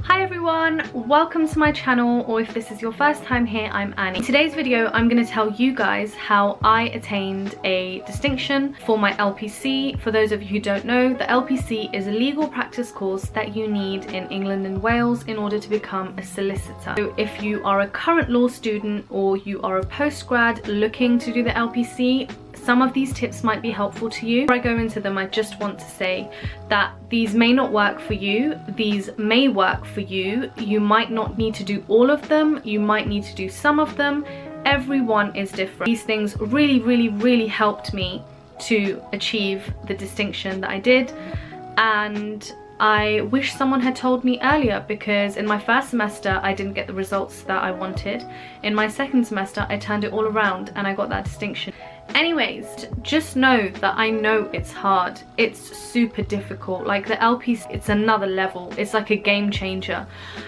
Hi everyone, welcome to my channel, or if this is your first time here, I'm Annie. In today's video, I'm going to tell you guys how I attained a distinction for my LPC. For those of you who don't know, the LPC is a legal practice course that you need in England and Wales in order to become a solicitor. So if you are a current law student or you are a postgrad looking to do the LPC, some of these tips might be helpful to you. Before I go into them, I just want to say that these may not work for you. These may work for you. You might not need to do all of them. You might need to do some of them. Everyone is different. These things really helped me to achieve the distinction that I did, and I wish someone had told me earlier, because in my first semester I didn't get the results that I wanted. In my second semester I turned it all around and I got that distinction. Anyways, just know that I know it's hard. It's super difficult. Like the LPC, it's another level. It's like a game changer.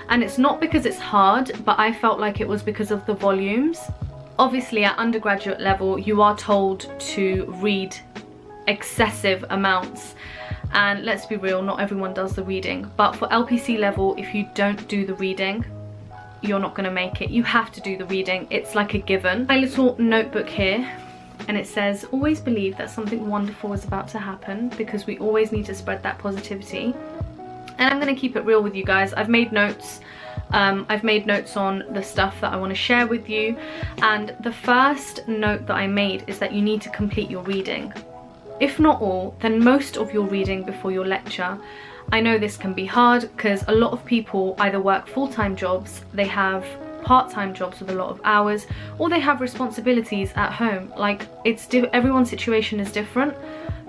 And it's not because it's hard, but I felt like it was because of the volumes. Obviously at undergraduate level you are told to read excessive amounts. And let's be real, not everyone does the reading. But for LPC level, if you don't do the reading, you're not going to make it. You have to do the reading. It's like a given. My little notebook here, and it says, always believe that something wonderful is about to happen, because we always need to spread that positivity. And I'm going to keep it real with you guys. I've made notes. I've made notes on the stuff that I want to share with you. And the first note that I made is that you need to complete your reading. If not all, then most of your reading before your lecture. I know this can be hard because a lot of people either work full-time jobs, they have part-time jobs with a lot of hours, or they have responsibilities at home. Like, everyone's situation is different,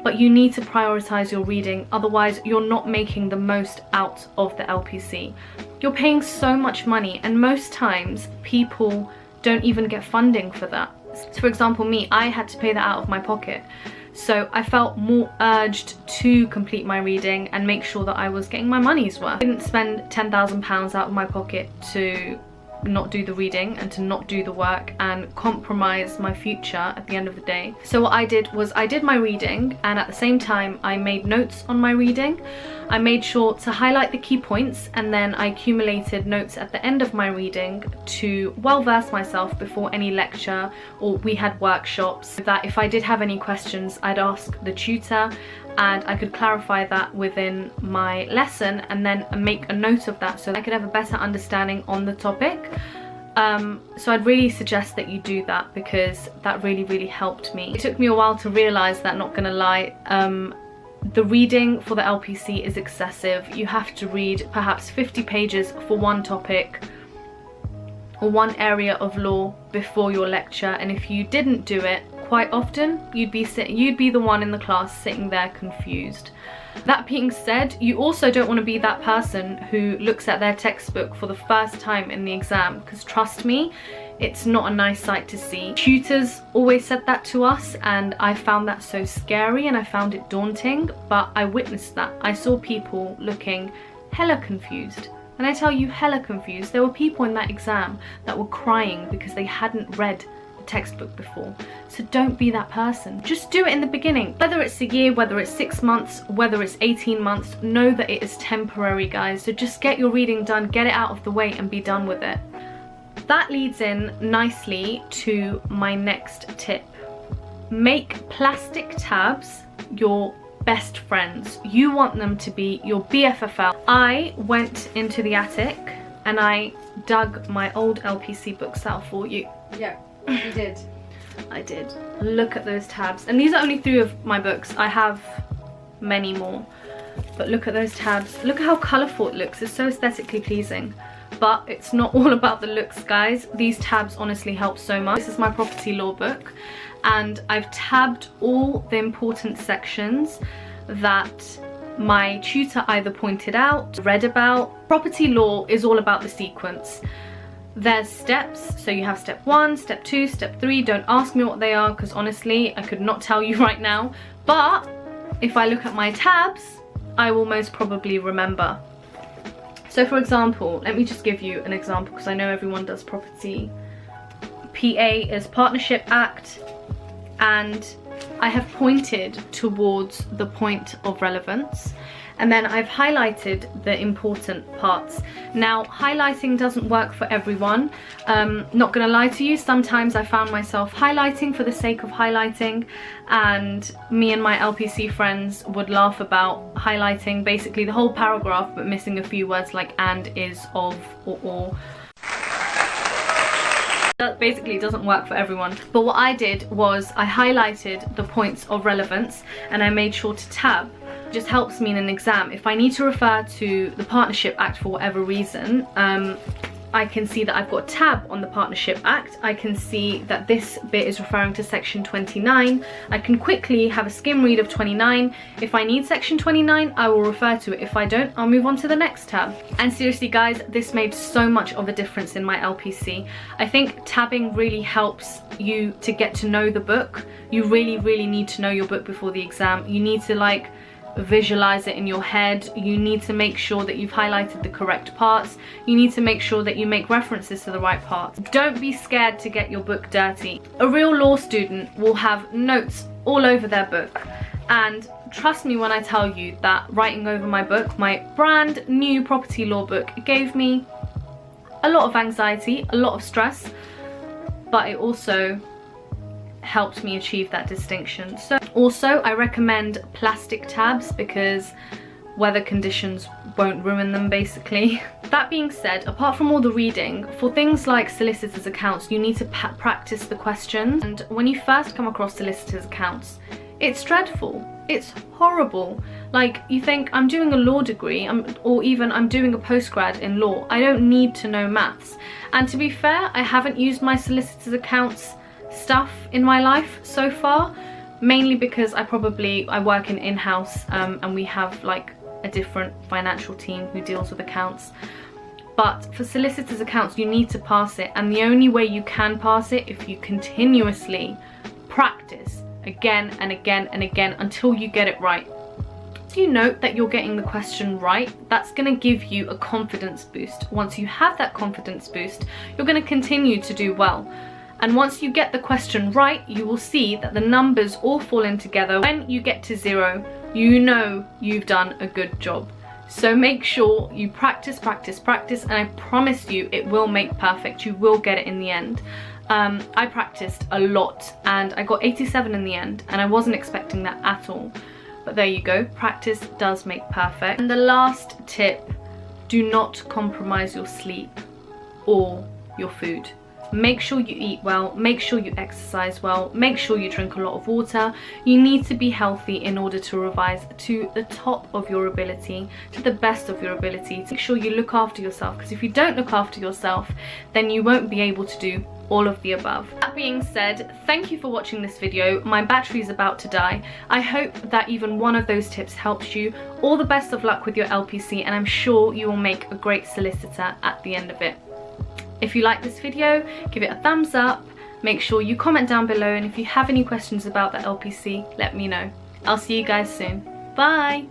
but you need to prioritize your reading, otherwise you're not making the most out of the LPC. You're paying so much money, and most times people don't even get funding for that. So for example, me, I had to pay that out of my pocket. So I felt more urged to complete my reading and make sure that I was getting my money's worth. I didn't spend £10,000 out of my pocket to not do the reading and to not do the work and compromise my future at the end of the day. So what I did was I did my reading, and at the same time I made notes on my reading. I made sure to highlight the key points, and then I accumulated notes at the end of my reading to well verse myself before any lecture, or we had workshops, so that if I did have any questions I'd ask the tutor and I could clarify that within my lesson, and then make a note of that so I could have a better understanding on the topic. So I'd really suggest that you do that, because that really helped me. It took me a while to realise that, not gonna lie. The reading for the LPC is excessive. You have to read perhaps 50 pages for one topic or one area of law before your lecture, and if you didn't do it, quite often you'd be the one in the class sitting there confused. That being said, you also don't want to be that person who looks at their textbook for the first time in the exam, because trust me, it's not a nice sight to see. Tutors always said that to us, and I found that so scary and I found it daunting, but I witnessed that. I saw people looking hella confused. And I tell you, hella confused. There were people in that exam that were crying because they hadn't read the textbook before. So don't be that person. Just do it in the beginning. Whether it's a year, whether it's 6 months, whether it's 18 months, know that it is temporary, guys. So just get your reading done, get it out of the way, and be done with it. That leads in nicely to my next tip. Make plastic tabs your best friends. You want them to be your BFFL. I went into the attic and I dug my old LPC books out for you. Yeah, you did. I did. Look at those tabs. And these are only 3 of my books. I have many more. But look at those tabs. Look at how colourful it looks. It's so aesthetically pleasing. But it's not all about the looks, guys. These tabs honestly help so much. This is my property law book, and I've tabbed all the important sections that my tutor either pointed out, read about. Property law is all about the sequence. There's steps, so you have step 1, step 2, step 3. Don't ask me what they are, because honestly I could not tell you right now, but if I look at my tabs I will most probably remember. So for example, let me just give you an example, because I know everyone does property. PA is Partnership Act, and I have pointed towards the point of relevance, and then I've highlighted the important parts. Now, highlighting doesn't work for everyone. Not gonna lie to you, sometimes I found myself highlighting for the sake of highlighting, and me and my LPC friends would laugh about highlighting basically the whole paragraph but missing a few words like and, is, of, or. That basically doesn't work for everyone. But what I did was I highlighted the points of relevance and I made sure to tab. It just helps me in an exam. If I need to refer to the Partnership Act for whatever reason, I can see that I've got a tab on the Partnership Act. I can see that this bit is referring to section 29. I can quickly have a skim read of 29. If I need section 29, I will refer to it. If I don't, I'll move on to the next tab. And seriously guys, this made so much of a difference in my LPC. I think tabbing really helps you to get to know the book. You really need to know your book before the exam. You need to like visualize it in your head. You need to make sure that you've highlighted the correct parts. You need to make sure that you make references to the right parts. Don't be scared to get your book dirty. A real law student will have notes all over their book, and trust me when I tell you that writing over my book, my brand new property law book, gave me a lot of anxiety, a lot of stress, but it also helped me achieve that distinction. So also I recommend plastic tabs because weather conditions won't ruin them basically. That being said, apart from all the reading, for things like solicitors' accounts, you need to practice the questions. And when you first come across solicitors' accounts, it's dreadful. It's horrible. Like, you think, I'm doing a law degree, or even I'm doing a postgrad in law. I don't need to know maths. And to be fair, I haven't used my solicitors' accounts stuff in my life so far, mainly because I work in in-house and we have like a different financial team who deals with accounts. But for solicitors' accounts, you need to pass it, and the only way you can pass it if you continuously practice again and again and again until you get it right. If you note that you're getting the question right, that's going to give you a confidence boost. Once you have that confidence boost, you're going to continue to do well. And once you get the question right, you will see that the numbers all fall in together. When you get to 0, you know you've done a good job. So make sure you practice, and I promise you it will make perfect. You will get it in the end. I practiced a lot and I got 87 in the end, and I wasn't expecting that at all. But there you go, practice does make perfect. And the last tip, do not compromise your sleep or your food. Make sure you eat well, make sure you exercise well, make sure you drink a lot of water. You need to be healthy in order to revise to the top of your ability, to the best of your ability. Make sure you look after yourself, because if you don't look after yourself, then you won't be able to do all of the above. That being said, thank you for watching this video. My battery is about to die. I hope that even one of those tips helps you. All the best of luck with your LPC, and I'm sure you will make a great solicitor at the end of it. If you like this video, give it a thumbs up, make sure you comment down below, and if you have any questions about the LPC, let me know. I'll see you guys soon. Bye!